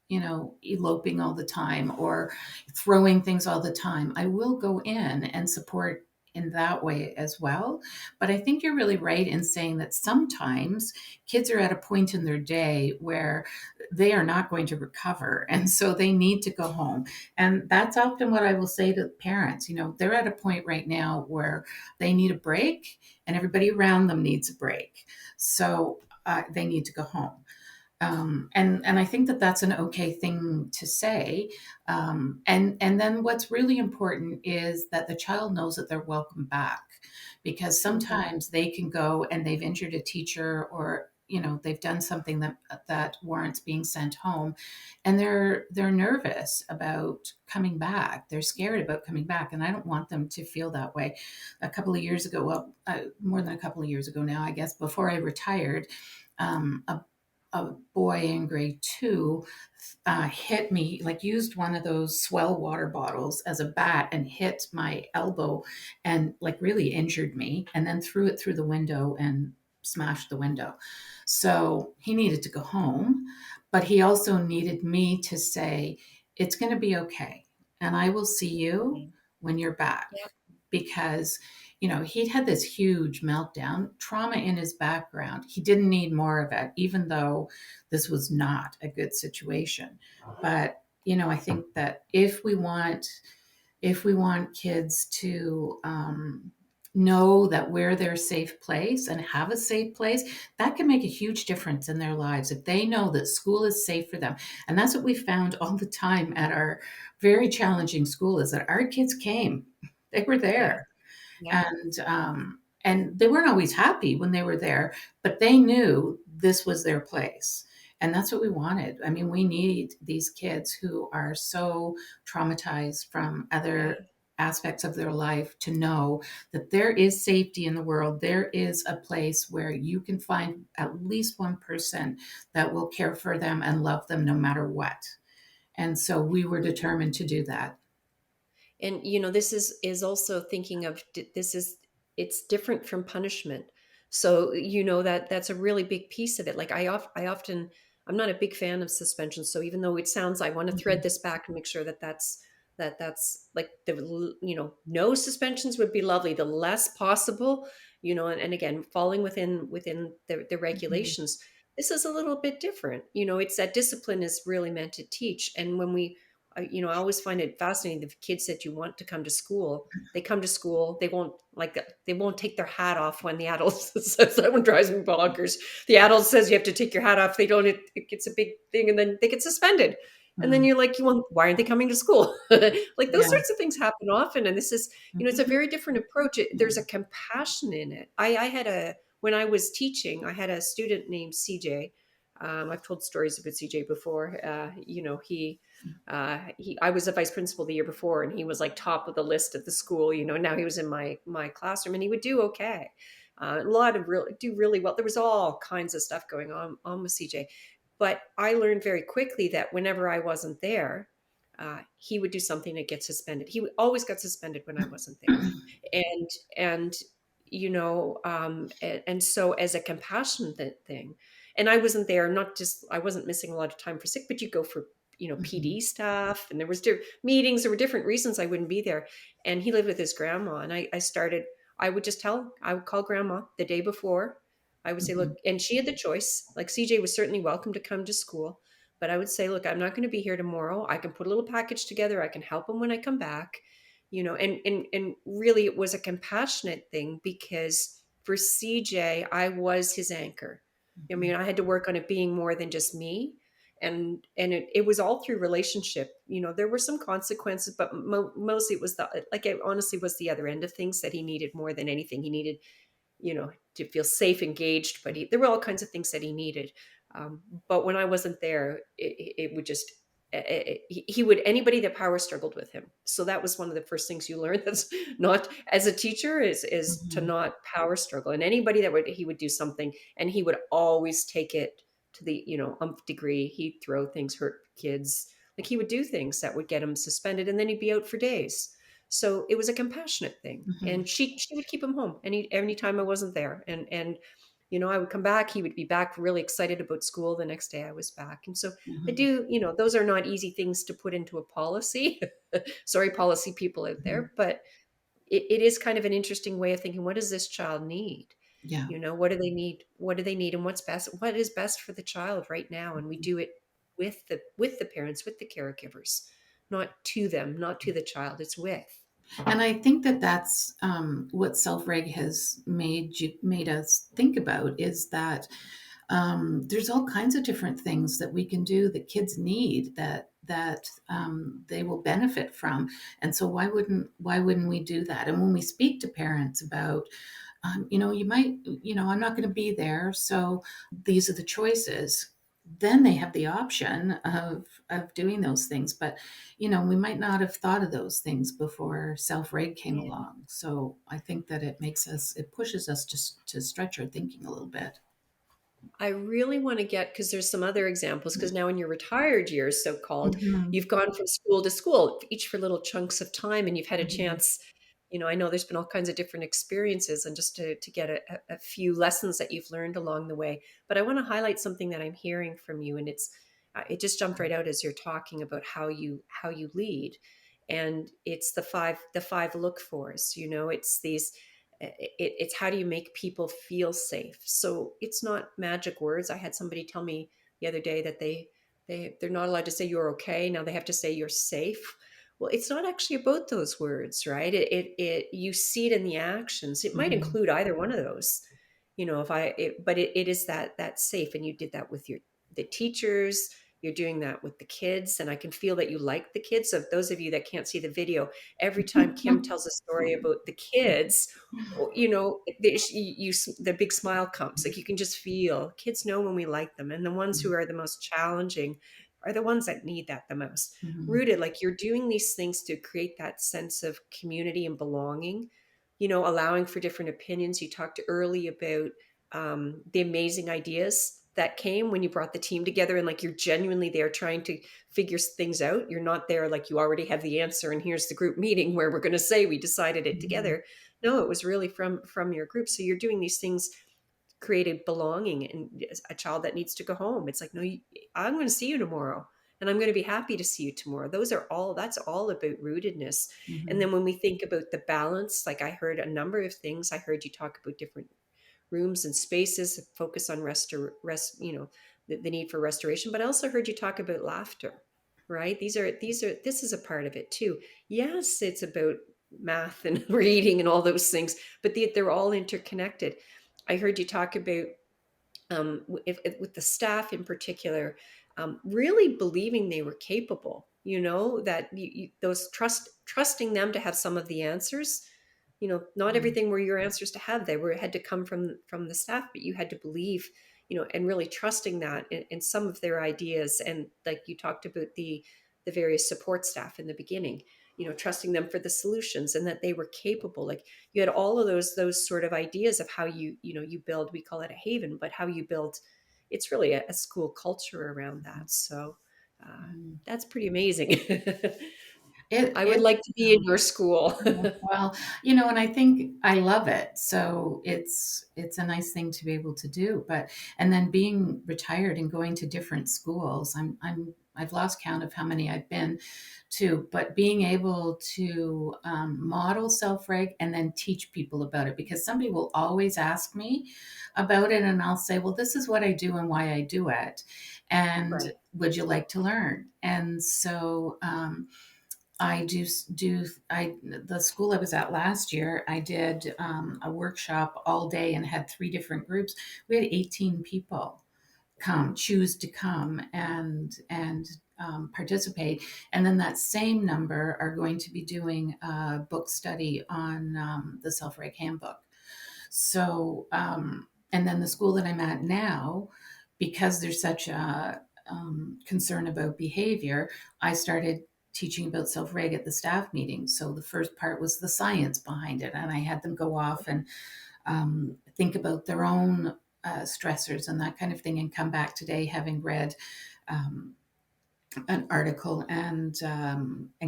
eloping all the time or throwing things all the time, I will go in and support in that way as well. But I think you're really right in saying that sometimes kids are at a point in their day where they are not going to recover. And so they need to go home. And that's often what I will say to parents. They're at a point right now where they need a break and everybody around them needs a break. So they need to go home. And I think that that's an okay thing to say. And then what's really important is that the child knows that they're welcome back, because Mhm. sometimes they can go and they've injured a teacher, or they've done something that warrants being sent home, and they're nervous about coming back. They're scared about coming back, and I don't want them to feel that way. A couple of years ago, well, more than a couple of years ago now, I guess, before I retired, a boy in grade two hit me, like used one of those swell water bottles as a bat and hit my elbow and like really injured me, and then threw it through the window and smashed the window. So he needed to go home, but he also needed me to say, it's going to be okay. And I will see you Yeah. when you're back, Yeah. because he'd had this huge meltdown, trauma in his background. He didn't need more of it, even though this was not a good situation. But I think that if we want kids to know that we're their safe place and have a safe place, that can make a huge difference in their lives if they know that school is safe for them. And that's what we found all the time at our very challenging school, is that our kids came, they were Yeah. there, Yeah. and they weren't always happy when they were there, but they knew this was their place. And that's what we wanted. I mean, we need these kids who are so traumatized from Yeah. other aspects of their life to know that there is safety in the world. There is a place where you can find at least one person that will care for them and love them no matter what. And so we were determined to do that. And this is also thinking of, this is it's different from punishment. So that's a really big piece of it. Like I often I'm not a big fan of suspension. So even though it sounds, I want to thread Mhm. this back and make sure that that's like no suspensions would be lovely. The less possible, and again, falling within the Mhm. regulations. This is a little bit different. It's that discipline is really meant to teach. And when I always find it fascinating. The kids that you want to come to school, they come to school. They won't take their hat off when the adult says that. One drives me bonkers. The adult says you have to take your hat off. They don't. It gets a big thing, and then they get suspended. And then Mm. you're like, why aren't they coming to school? Like those Yeah. sorts of things happen often. And this is, it's a Mhm. very different approach. There's a compassion in it. I had when I was teaching, I had a student named CJ. I've told stories about CJ before. I was a vice principal the year before, and he was like top of the list at the school. Now he was in my classroom, and he would do okay. A lot of do really well. There was all kinds of stuff going on with CJ, but I learned very quickly that whenever I wasn't there, he would do something to get suspended. Always got suspended when I wasn't there, and and so as a compassion thing, and I wasn't there, not just I wasn't missing a lot of time for sick, but you go for Mhm. PD stuff, and there was meetings. There were different reasons I wouldn't be there. And he lived with his grandma, and I would just I would call grandma the day before. I would say, Mhm. look, and she had the choice. Like CJ was certainly welcome to come to school, but I would say, look, I'm not going to be here tomorrow. I can put a little package together. I can help him when I come back. And really it was a compassionate thing, because for CJ, I was his anchor. I Mhm. mean, I had to work on it being more than just me. And it was all through relationship. There were some consequences, but mostly it was it honestly was the other end of things that he needed more than anything. He needed to feel safe, engaged, but there were all kinds of things that he needed. But when I wasn't there, it would just, he would, anybody that power struggled with him. So that was one of the first things you learn. That's not, as a teacher, is to Mhm. not power struggle. And anybody he would do something, and he would always take it to the, umph degree. He'd throw things, hurt kids. Like he would do things that would get him suspended, and then he'd be out for days. So it was a compassionate thing, Mhm. and she would keep him home any time I wasn't there, and I would come back. He would be back really excited about school. The next day I was back, and so I Mhm. do. Those are not easy things to put into a policy. Sorry, policy people out Mhm. there, but it is kind of an interesting way of thinking. What does this child need? Yeah. What do they need? What do they need? And what is best for the child right now? And we do it with the parents, with the caregivers, not to them, not to the child. It's with. And I think that that's what self-reg has made us think about is that there's all kinds of different things that we can do that kids need that they will benefit from, and so why wouldn't we do that? And when we speak to parents about you might, I'm not going to be there, so these are the choices. Then they have the option of doing those things, but we might not have thought of those things before self-reg came along. So I think that it pushes us to stretch our thinking a little bit. I really want to get, because there's some other examples, because now in your retired years, so called, Mhm. you've gone from school to school, each for little chunks of time, and you've had a Mhm. chance. I know there's been all kinds of different experiences, and just to get a few lessons that you've learned along the way. But I want to highlight something that I'm hearing from you, and it just jumped right out as you're talking about how you lead, and it's the five look fors. It's these it's how do you make people feel safe. So it's not magic words. I had somebody tell me the other day that they're not allowed to say you're okay. Now they have to say you're safe. Well, it's not actually about those words, right? It you see it in the actions. It might Mhm. include either one of those. If but it is that safe. And you did that with the teachers. You're doing that with the kids, and I can feel that you like the kids. So those of you that can't see the video, every time Kim tells a story about the kids, the big smile comes. Like you can just feel kids know when we like them, and the ones who are the most challenging are the ones that need that the most. Mhm. Rooted, like you're doing these things to create that sense of community and belonging. Allowing for different opinions. You talked early about the amazing ideas that came when you brought the team together, and like you're genuinely there trying to figure things out. You're not there like you already have the answer and here's the group meeting where we're going to say we decided it Mhm. together. No, it was really from your group. So you're doing these things created belonging, and a child that needs to go home. It's like, no, I'm going to see you tomorrow, and I'm going to be happy to see you tomorrow. That's all about rootedness. And Mhm. then when we think about the balance, like I heard a number of things. I heard you talk about different rooms and spaces, focus on the need for restoration. But I also heard you talk about laughter, right? This is a part of it too. Yes, it's about math and reading and all those things, but they're all interconnected. I heard you talk about with the staff in particular, really believing they were capable. That those trusting them to have some of the answers. Not Mm. everything were your answers to have. They were had to come from the staff, but you had to believe, and really trusting that in some of their ideas. And like you talked about the various support staff in the beginning, trusting them for the solutions and that they were capable. Like you had all of those sort of ideas of how you build, we call it a haven, but how you build, it's really a school culture around that. So uh, Mm. that's pretty amazing. I would It like to be in your school. well, and I think I love it. So it's a nice thing to be able to do. But and then being retired and going to different schools, I've lost count of how many I've been to, but being able to model self-reg and then teach people about it, because somebody will always ask me about it, and I'll say, well, this is what I do and why I do it, and Right. would you like to learn? And so I do I the school I was at last year. I did a workshop all day and had three different groups. We had 18 people choose to come and participate, and then that same number are going to be doing a book study on the Self-Reg Handbook. So, and then the school that I'm at now, because there's such a concern about behavior, I started teaching about self-reg at the staff meeting. So the first part was the science behind it, and I had them go off and think about their own stressors and that kind of thing, and come back today having read um, an article and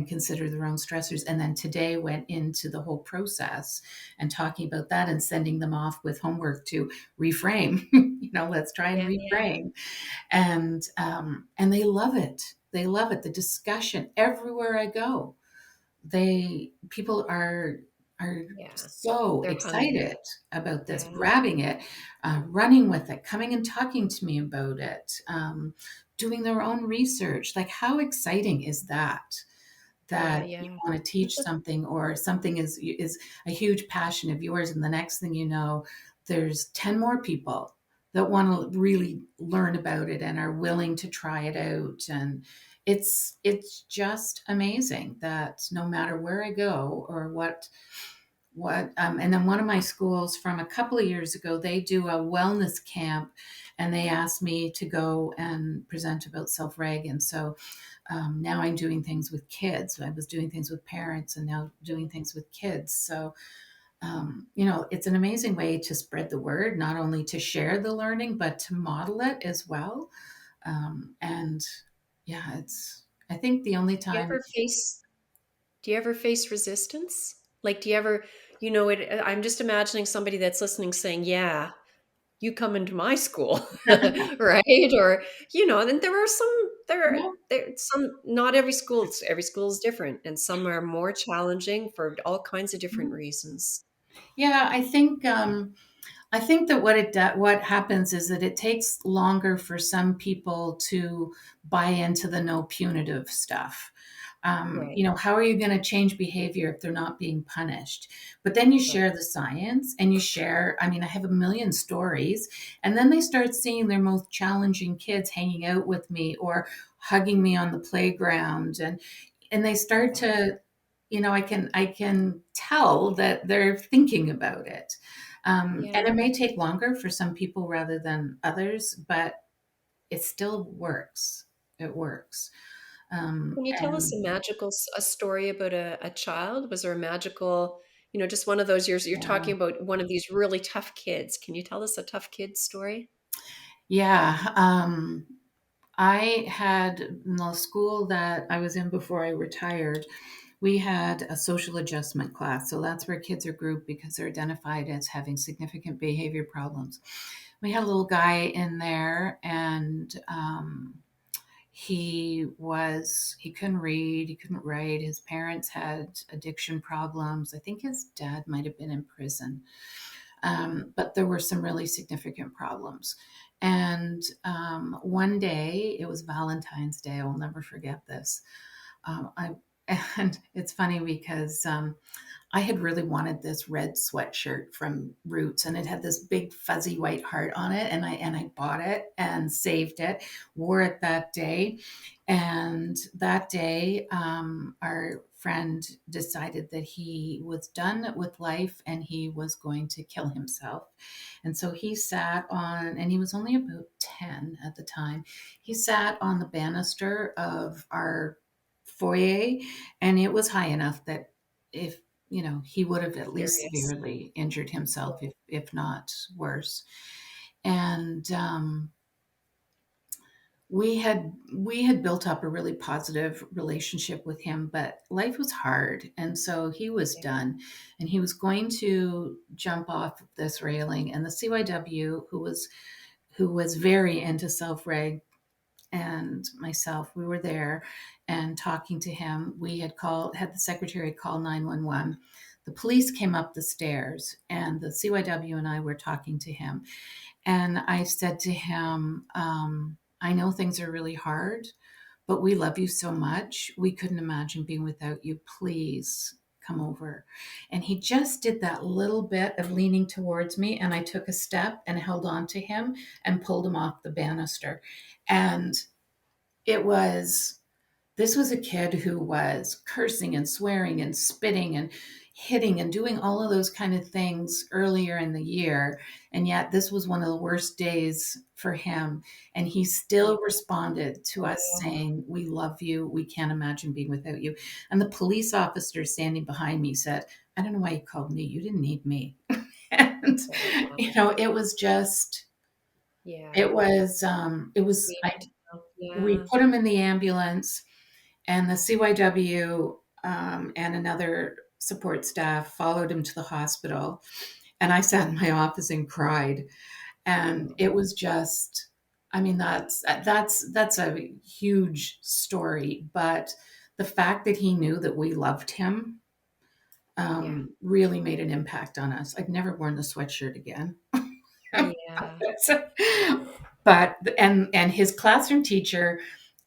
consider their own stressors. And then today went into the whole process and talking about that and sending them off with homework to reframe. Let's try and Yeah, reframe. And they love it. They love it. The discussion everywhere I go, they people are yeah. so They're hungry. excited about this, Yeah, grabbing it, running with it, coming and talking to me about it, doing their own research. Like, how exciting is that? yeah, That you yeah. want to teach something, or something is a huge passion of yours, and the next thing you know, there's 10 more people that want to really learn about it and are willing to try it out. And it's just amazing that no matter where I go or and then one of my schools from a couple of years ago, they do a wellness camp, and they asked me to go and present about self-reg. And so now I'm doing things with kids. I was doing things with parents, and now doing things with kids. So it's an amazing way to spread the word, not only to share the learning, but to model it as well. And yeah, I think the only Do you time. ever face do you ever face resistance? Like, do you ever, I'm just imagining somebody that's listening saying, "Yeah, you come into my school," right? Or, then Yeah. not every school is different, and some are more challenging for all kinds of different reasons. Yeah, I think that what happens is that it takes longer for some people to buy into the no punitive stuff. Right, How are you going to change behavior if they're not being punished? But then you right. share the science, and you share. I mean, I have a million stories, and then they start seeing their most challenging kids hanging out with me or hugging me on the playground, and they start Yeah, to, I can tell that they're thinking about it. And yeah. it may take longer for some people rather than others, but it still works. It works. Can you tell us And a story about a child? Was there a magical, just one of those years you're yeah, talking about one of these really tough kids? Can you tell us a tough kid story? yeah. I had in the school that I was in before I retired. We had a social adjustment class. So that's where kids are grouped because they're identified as having significant behavior problems. We had a little guy in there, and he couldn't read, he couldn't write. His parents had addiction problems. I think his dad might have been in prison. But there were some really significant problems. And one day, it was Valentine's Day. I'll never forget this. I and it's funny because I had really wanted this red sweatshirt from Roots, and it had this big fuzzy white heart on it, and I bought it and saved it, wore it that day, and that day, our friend decided that he was done with life and he was going to kill himself. And so he sat on, and he was only about 10 at the time. He sat on the banister of our foyer, and it was high enough that if he would have at least Serious. severely injured Yeah. himself, if not worse. And we had built up a really positive relationship with him, but life was hard, and so he was Yeah. done, and he was going to jump off of this railing. And the CYW, who was very into self-reg, and myself, we were there and talking to him. We had the secretary call 911. The police came up the stairs, and the CYW and I were talking to him. And I said to him, I know things are really hard, but we love you so much. We couldn't imagine being without you. Please come over. And he just did that little bit of leaning towards me. And I took a step and held on to him and pulled him off the banister. And it was this was a kid who was cursing and swearing and spitting and hitting and doing all of those kind of things earlier in the year. And yet, this was one of the worst days for him. And he Yeah. still responded to us Oh, saying, "We love you. We can't imagine being without you." And the police officer standing behind me said, "I don't know why you called me. You didn't need me." And, wow. it was just, Yeah. it was, Needed to know. we Yeah. put him in the ambulance, and the CYW and another support staff followed him to the hospital. And I sat in my office and cried. And Oh, it was just, I mean, that's a huge story. But the fact that he knew that we loved him yeah. really made an impact on us. I've never worn the sweatshirt again. Yeah. But his classroom teacher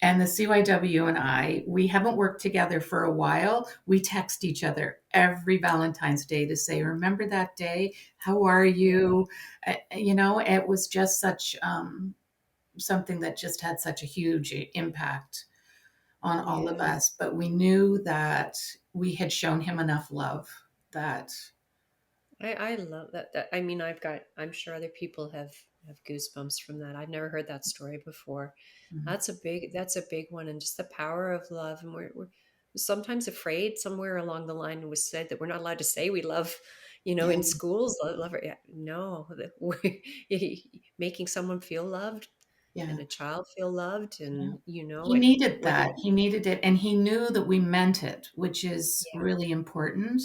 and the CYW and we haven't worked together for a while. We text each other every Valentine's Day to say, "Remember that day? How are Yeah. you?" It was just such something that just had such a huge impact on all of Yeah. us. But we knew that we had shown him enough love that. I love that. I mean, I'm sure other people have goosebumps from that. I've never heard that story before. Mhm. That's a big one, and just the power of love. And we're sometimes afraid. Somewhere along the line, it was said that we're not allowed to say we love, Yeah, in schools. Love. Yeah, no, that making someone feel loved yeah. and a child feel loved, Yeah. and He needed whether that. He needed it, and he knew that we meant it, which is yeah, really important.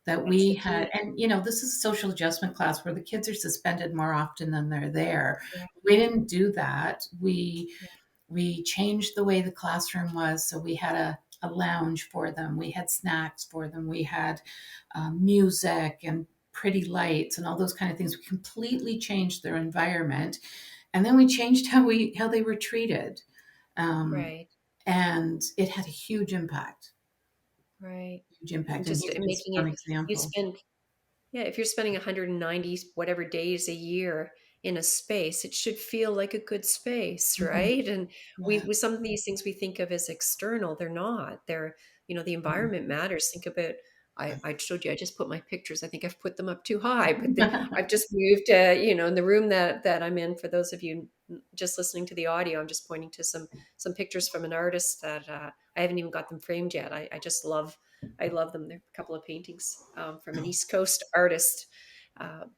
That that's we the had, key. and this is a social adjustment class where the kids are suspended more often than they're there. Yeah, We didn't do that. We yeah, we changed the way the classroom was, so we had a lounge for them. We had snacks for them. We had music and pretty lights and all those kind of things. We completely changed their environment, and then we changed how they were treated. Um, right, and it had a right. huge impact. And Just he's just making one it. You example. spend Yeah, if you're spending 190 whatever days a year in a space, it should feel like a good space, Mhm. right? And Yeah. with some of these things we think of as external, they're not. They're, the Mhm. environment matters. Think about, I showed you, I just put my pictures. I think I've put them up too high, but I've just moved, in the room that I'm in. For those of you just listening to the audio, I'm just pointing to some pictures from an artist that I haven't even got them framed yet. I just love I love them. They're a couple of paintings from an East Coast artist.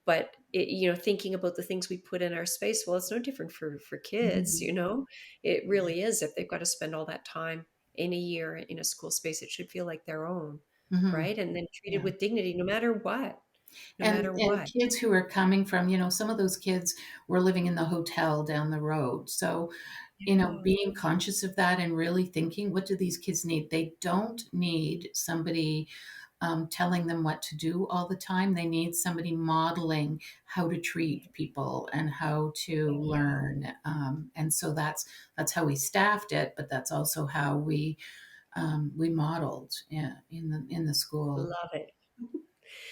But thinking about the things we put in our space, well, it's no different for kids. Mhm. It Yeah. really is if they've got to spend all that time. in a year in a school space, it should feel like their own, Hmm. right? And then treated Yeah. with dignity, no matter what, no matter And what. kids who are coming from, some of those kids were living in the hotel down the road. So, Yeah, being conscious of that and really thinking, what do these kids need? They don't need somebody telling them what to do all the time. They need somebody modeling how to treat people and how to learn. And so that's how we staffed it, but that's also how we modeled, yeah, in the school. love it.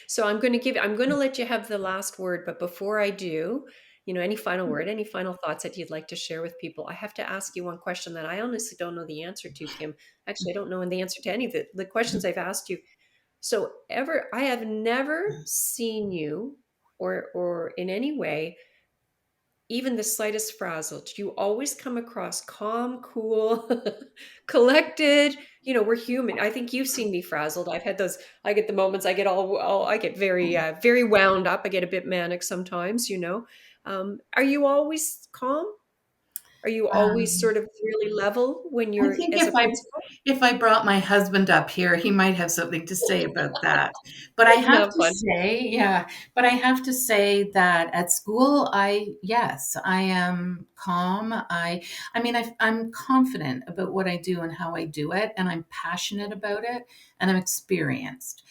So I'm going to let you have the last word, but before I do, any final word, any final thoughts that you'd like to share with people? I have to ask you one question that I honestly don't know the answer to, Kim. Actually, I don't know the answer to any of the questions I've asked you. So I have never seen you or in any way even the slightest frazzled. You always come across calm, cool, collected. We're human. I think you've seen me frazzled. I've had those. I get the moments. I get I get very, very wound up. I get a bit manic sometimes. Are you always calm? Are you always Um, sort of really level when I you're think as a principal? if I brought my husband up here, he might have something to say about that. But I Isn't have that to fun? say, yeah, but I have to say that at school, yes, I am calm. I mean, I'm confident about what I do and how I do it, and I'm passionate about it, and I'm experienced.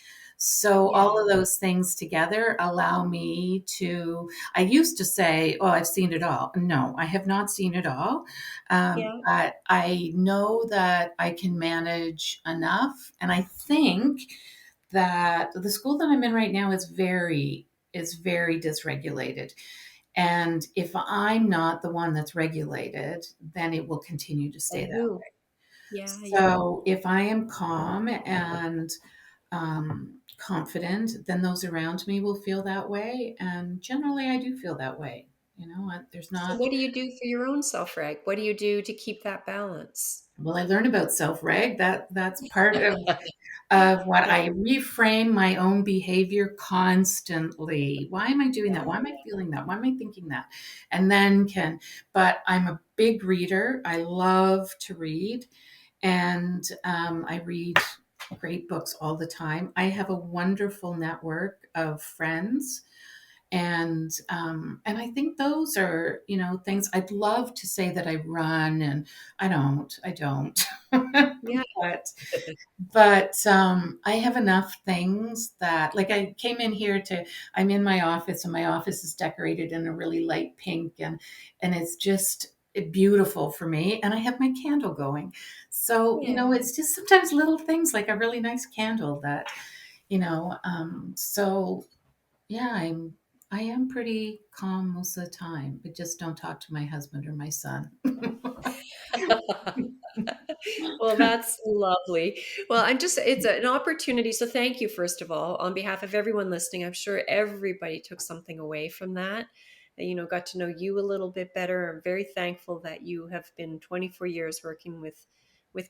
So Yeah. all of those things together allow me to. I used to say, "Oh, I've seen it all." No, I have not seen it all. Yeah. But I know that I can manage enough. And I think that the school that I'm in right now is very dysregulated. And if I'm not the one that's regulated, then it will continue to stay And that who? way. Yeah. Yeah. So if I am calm and confident, then those around me will feel that way. And generally, I do feel that way. There's So not. what do you do for your own self-reg? What do you do to keep that balance? Well, I learned about self-reg. That's part of what Yeah. I reframe my own behavior constantly. Why am I doing that? Why am I feeling that? Why am I thinking that? And then but I'm a big reader. I love to read, and I read great books all the time. I have a wonderful network of friends, and I think those are things. I'd love to say that I run, and I don't. Yeah. but but I have enough things that, like, I came in here to. I'm in my office, and my office is decorated in a really light pink, and it's just beautiful for me. And I have my candle going, so Yeah. it's just sometimes little things like a really nice candle that so yeah, I am pretty calm most of the time, but just don't talk to my husband or my son. Well, that's lovely. Well, it's an opportunity. So thank you, first of all, on behalf of everyone listening. I'm sure everybody took something away from that. And, got to know you a little bit better. I'm very thankful that you have been 24 years working with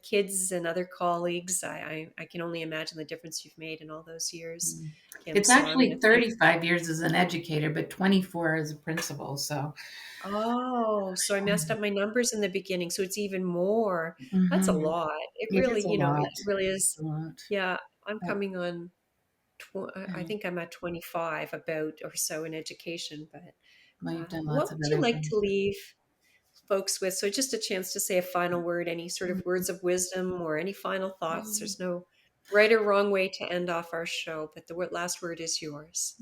kids and other colleagues. I can only imagine the difference you've made in all those years, Mm. Kim. It's So I'm going actually to thank. 35 years as an educator, but 24 as a principal. So, Oh, so I messed up my numbers in the beginning. So it's even more. That's a mhm, lot. It it really, is a lot. it really It's is. a lot. Yeah, I'm But, coming on. I um, think I'm at 25 about or so in education. But well, you've done what lots of would you other like to things. leave folks with? So just a chance to say a final word, any sort of words of wisdom or any final thoughts. There's no right or wrong way to end off our show, but the last word is yours.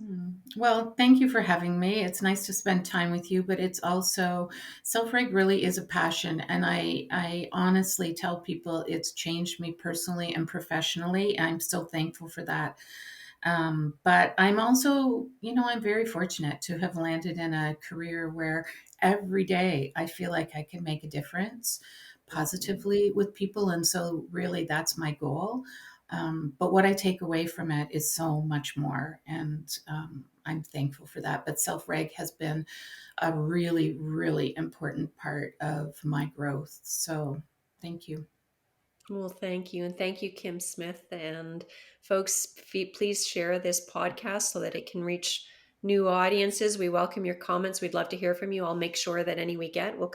Well, thank you for having me. It's nice to spend time with you, but it's also self-reg really is a passion, and I honestly tell people it's changed me personally and professionally. I'm so thankful for that. But I'm also, I'm very fortunate to have landed in a career where every day I feel like I can make a difference positively with people. And so, really, that's my goal. But what I take away from it is so much more. And I'm thankful for that. But self reg has been a really, really important part of my growth. So, thank you. Well, thank you. And thank you, Kim Smith. And folks, please share this podcast so that it can reach new audiences, we welcome your comments. We'd love to hear from you. I'll make sure that any we get will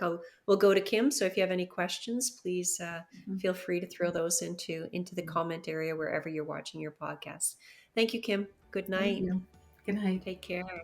go to Kim. So if you have any questions, please Mhm. feel free to throw those into the comment area wherever you're watching your podcast. Thank you, Kim. Good Thank night. you. Good night. Take care.